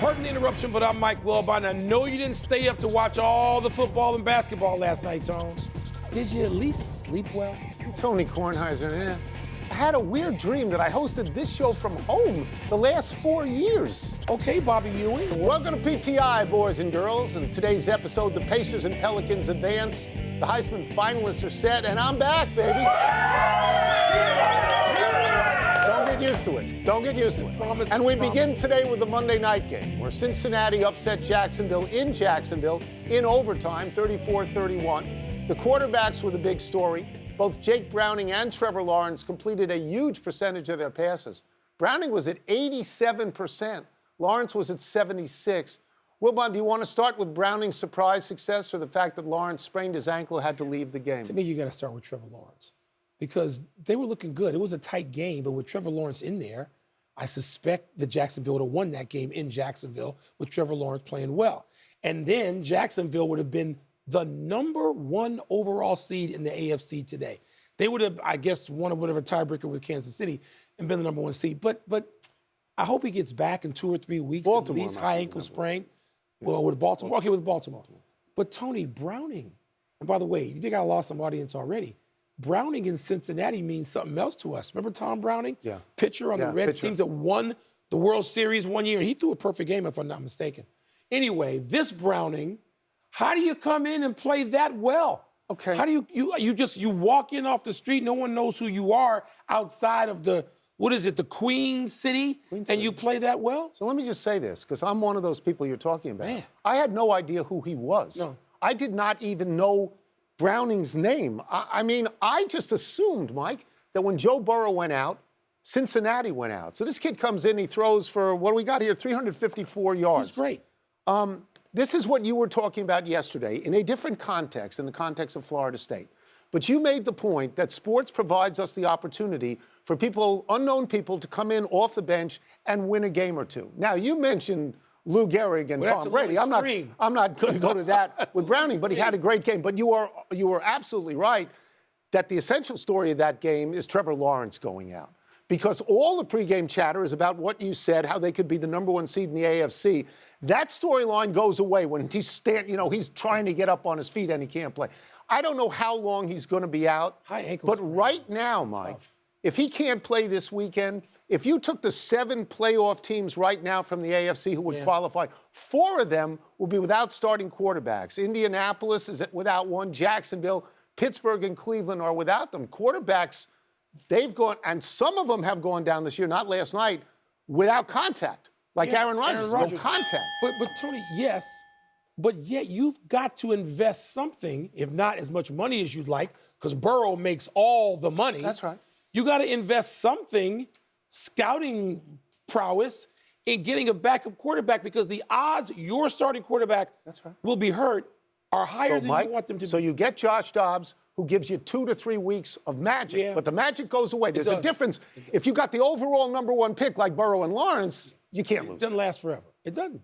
Pardon the interruption, but I'm Mike Wilbon. I know you didn't stay up to watch all the football and basketball last night, Tone. Did you at least sleep well? I'm Tony Kornheiser. I had a weird dream that I hosted this show from home the last 4 years. Okay, Bobby Ewing. Welcome to PTI, boys and girls. In today's episode, the Pacers and Pelicans advance. The Heisman finalists are set, and I'm back, baby. Don't get used to it. Don't get used to it. And we begin today with the Monday night game, where Cincinnati upset Jacksonville in overtime, 34-31. The quarterbacks were the big story. Both Jake Browning and Trevor Lawrence completed a huge percentage of their passes. Browning was at 87%. Lawrence was at 76%. Wilbon, do you want to start with Browning's surprise success or the fact that Lawrence sprained his ankle and had to leave the game? To me, you got to start with Trevor Lawrence because they were looking good. It was a tight game, but with Trevor Lawrence in there, I suspect that Jacksonville would have won that game in Jacksonville with Trevor Lawrence playing well. And then Jacksonville would have been the number one overall seed in the AFC today. They would have, I guess, won a whatever tiebreaker with Kansas City and been the number one seed. But I hope he gets back in 2 or 3 weeks. Baltimore, at least high ankle sprain. Well, with Baltimore. Okay, with Baltimore. But Tony, Browning, and by the way, you think I lost some audience already? Browning in Cincinnati means something else to us. Remember Tom Browning? Yeah. Pitcher on the Red teams that won the World Series 1 year. He threw a perfect game, if I'm not mistaken. Anyway, this Browning, how do you come in and play that well? Okay. How do you walk in off the street, no one knows who you are outside of the, the Queen City, and you play that well? So let me just say this, because I'm one of those people you're talking about. Man. I had no idea who he was. No. I did not even know Browning's name. I mean, I just assumed, Mike, that when Joe Burrow went out, Cincinnati went out. So this kid comes in, he throws for, what do we got here, 354 yards. That's great. This is what you were talking about yesterday in a different context, in the context of Florida State. But you made the point that sports provides us the opportunity for people, unknown people, to come in off the bench and win a game or two. Now, you mentioned Lou Gehrig and Tom Brady. I'm not going to go to that with Browning, but he had a great game. But you are absolutely right that the essential story of that game is Trevor Lawrence going out. Because all the pregame chatter is about what you said, how they could be the number one seed in the AFC. That storyline goes away when he's trying to get up on his feet and he can't play. I don't know how long he's going to be out. High ankle but sprain. right now, Mike, if he can't play this weekend, if you took the 7 playoff teams right now from the AFC who would qualify, 4 of them will be without starting quarterbacks. Indianapolis is without one. Jacksonville, Pittsburgh, and Cleveland are without them. Quarterbacks, they've gone, and some of them have gone down this year, not last night, without contact. Like Aaron Rodgers, no contact. But Tony, yes, but yet you've got to invest something, if not as much money as you'd like, because Burrow makes all the money. That's right. You got to invest something, scouting prowess, in getting a backup quarterback because the odds your starting quarterback will be hurt are higher than you want them to be. So you get Josh Dobbs, who gives you 2 to 3 weeks of magic, but the magic goes away. There's a difference. If you got the overall number 1 pick like Burrow and Lawrence, you can't lose. It doesn't last forever. It doesn't.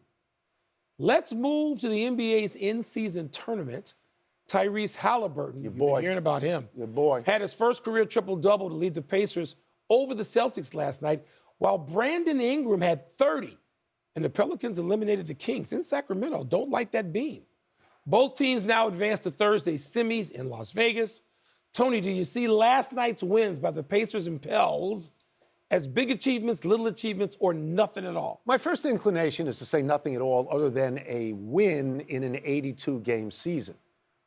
Let's move to the NBA's in-season tournament. Tyrese Halliburton, you've been hearing about him. Your boy. Had his first career triple-double to lead the Pacers over the Celtics last night, while Brandon Ingram had 30, and the Pelicans eliminated the Kings in Sacramento. Don't like that beam. Both teams now advance to Thursday's semis in Las Vegas. Tony, do you see last night's wins by the Pacers and Pels as big achievements, little achievements, or nothing at all? My first inclination is to say nothing at all other than a win in an 82-game season.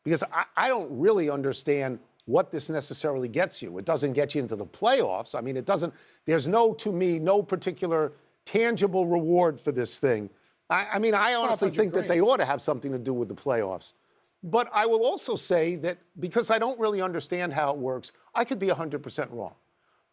Because I don't really understand what this necessarily gets you. It doesn't get you into the playoffs. I mean, there's no particular tangible reward for this thing. I mean, I honestly think that they ought to have something to do with the playoffs. But I will also say that because I don't really understand how it works, I could be 100% wrong.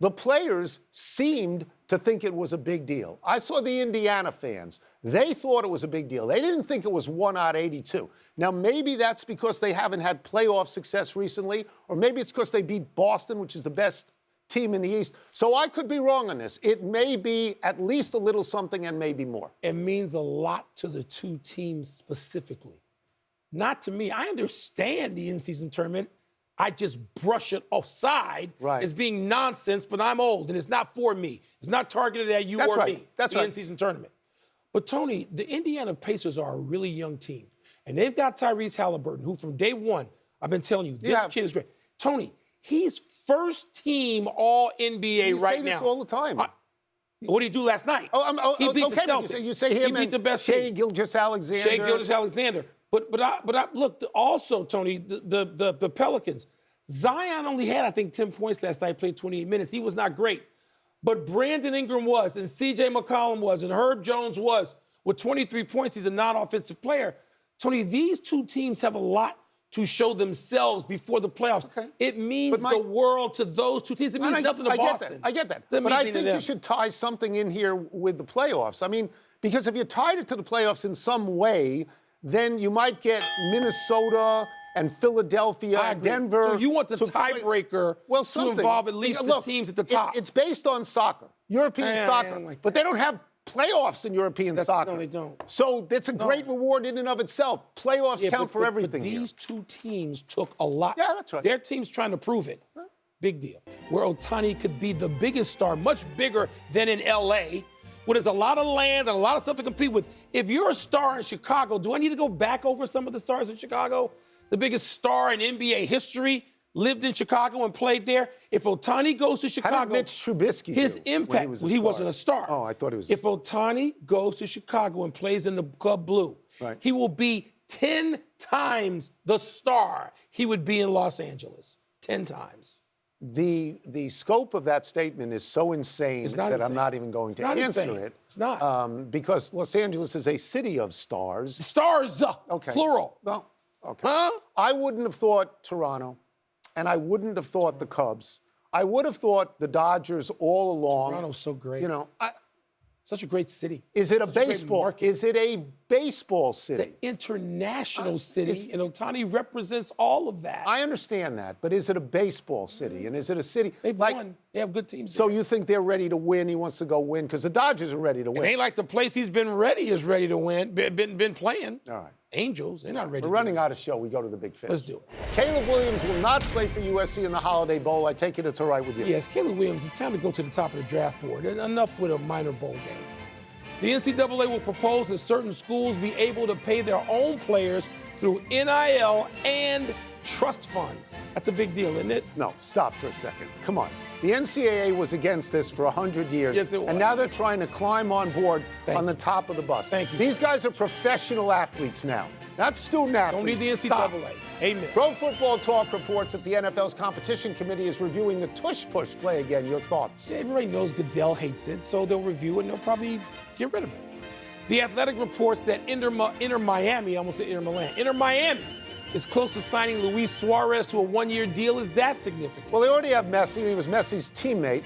The players seemed to think it was a big deal. I saw the Indiana fans. They thought it was a big deal. They didn't think it was 1 out of 82. Now, maybe that's because they haven't had playoff success recently, or maybe it's because they beat Boston, which is the best team in the East. So I could be wrong on this. It may be at least a little something and maybe more. It means a lot to the two teams specifically. Not to me. I understand the in-season tournament. I just brush it aside as being nonsense, but I'm old, and it's not for me. It's not targeted at you or me. That's the in-season tournament. But, Tony, the Indiana Pacers are a really young team. And they've got Tyrese Halliburton, who from day one, I've been telling you, this kid is great. Tony, he's first team All-NBA right now. You say this all the time. What did he do last night? He beat the Celtics. You say him he beat the best Shai team. Gilgeous-Alexander. Shai Gilgeous-Alexander. But look, also, Tony, the Pelicans, Zion only had, I think, 10 points last night, played 28 minutes. He was not great. But Brandon Ingram was, and C.J. McCollum was, and Herb Jones was. With 23 points, he's a non-offensive player. Tony, these two teams have a lot to show themselves before the playoffs. Okay. It means the world to those two teams. It means nothing to Boston. I get that. But I think you should tie something in here with the playoffs. I mean, because if you tied it to the playoffs in some way, then you might get Minnesota and Philadelphia and Denver. So you want the tiebreaker to involve at least the teams at the top. It's based on soccer, European soccer. But they don't have playoffs in European soccer. No, they don't. So it's a great reward in and of itself. Playoffs count for everything. But these two teams took a lot. Yeah, that's right. Their team's trying to prove it. Big deal. Where Ohtani could be the biggest star, much bigger than in L.A., where there's a lot of land and a lot of stuff to compete with. If you're a star in Chicago, do I need to go back over some of the stars in Chicago? The biggest star in NBA history lived in Chicago and played there. If Ohtani goes to Chicago, how did Mitch Trubisky his impact, he wasn't a star. Oh, I thought he was. If Ohtani goes to Chicago and plays in the Club Blue, he will be 10 times the star he would be in Los Angeles. 10 times. The scope of that statement is so insane that I'm not even going to answer it. It's not. Because Los Angeles is a city of stars. Stars, plural. Well, okay. I wouldn't have thought Toronto, and I wouldn't have thought the Cubs. I would have thought the Dodgers all along. Toronto's so great. You know, such a great city. Is it a baseball? Is it a baseball city? It's an international city, and Ohtani represents all of that. I understand that, but is it a baseball city? And is it a city? They've won. They have good teams. So you think they're ready to win? He wants to go win because the Dodgers are ready to win. It ain't like the place he's been ready is ready to win. Been playing. All right. Angels, they're not ready. We're running out of show. We go to the big fish. Let's do it. Caleb Williams will not play for USC in the Holiday Bowl. I take it it's all right with you. Yes, Caleb Williams, it's time to go to the top of the draft board. Enough with a minor bowl game. The NCAA will propose that certain schools be able to pay their own players through NIL and trust funds. That's a big deal, isn't it? No, stop for a second. Come on. The NCAA was against this for 100 years. Yes, it was. And now they're trying to climb on board on the top of the bus. Thank you. These guys are professional athletes now, not student athletes. Don't need the NCAA. Stop. Amen. Pro Football Talk reports that the NFL's competition committee is reviewing the tush-push play again. Your thoughts? Yeah, everybody knows Goodell hates it, so they'll review it and they'll probably get rid of it. The Athletic reports that Inter Miami, I almost said Inter Milan, Inter Miami is close to signing Luis Suarez to a one-year deal. Is that significant? Well, they already have Messi. He was Messi's teammate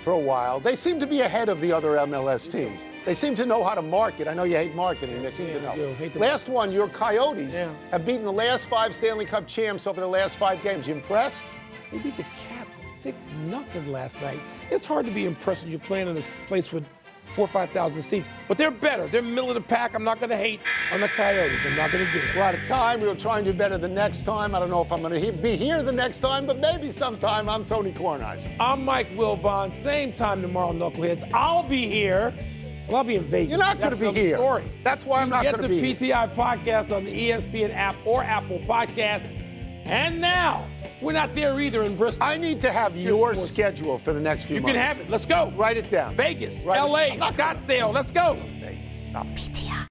for a while. They seem to be ahead of the other MLS teams. They seem to know how to market. I know you hate marketing. They seem to know. Last one, your Coyotes have beaten the last 5 Stanley Cup champs over the last 5 games. You impressed? They beat the Caps 6-0 last night. It's hard to be impressed when you're playing in a place with 4,000 or 5,000 seats. But they're better. They're middle of the pack. I'm not going to hate on the Coyotes. I'm not going to do it. We're out of time. We'll try and do better the next time. I don't know if I'm going to be here the next time, but maybe sometime. I'm Tony Kornheiser. I'm Mike Wilbon. Same time tomorrow, Knuckleheads. I'll be here. Well, I'll be in Vegas. You're not going to be here. Story. That's why I'm not going to be here. Get the PTI podcast on the ESPN app or Apple Podcasts. And now, we're not there either in Bristol. I need to have your schedule for the next few months. You can have it. Let's go. Write it down. Vegas, LA, Scottsdale. Let's go. Stop. PTI.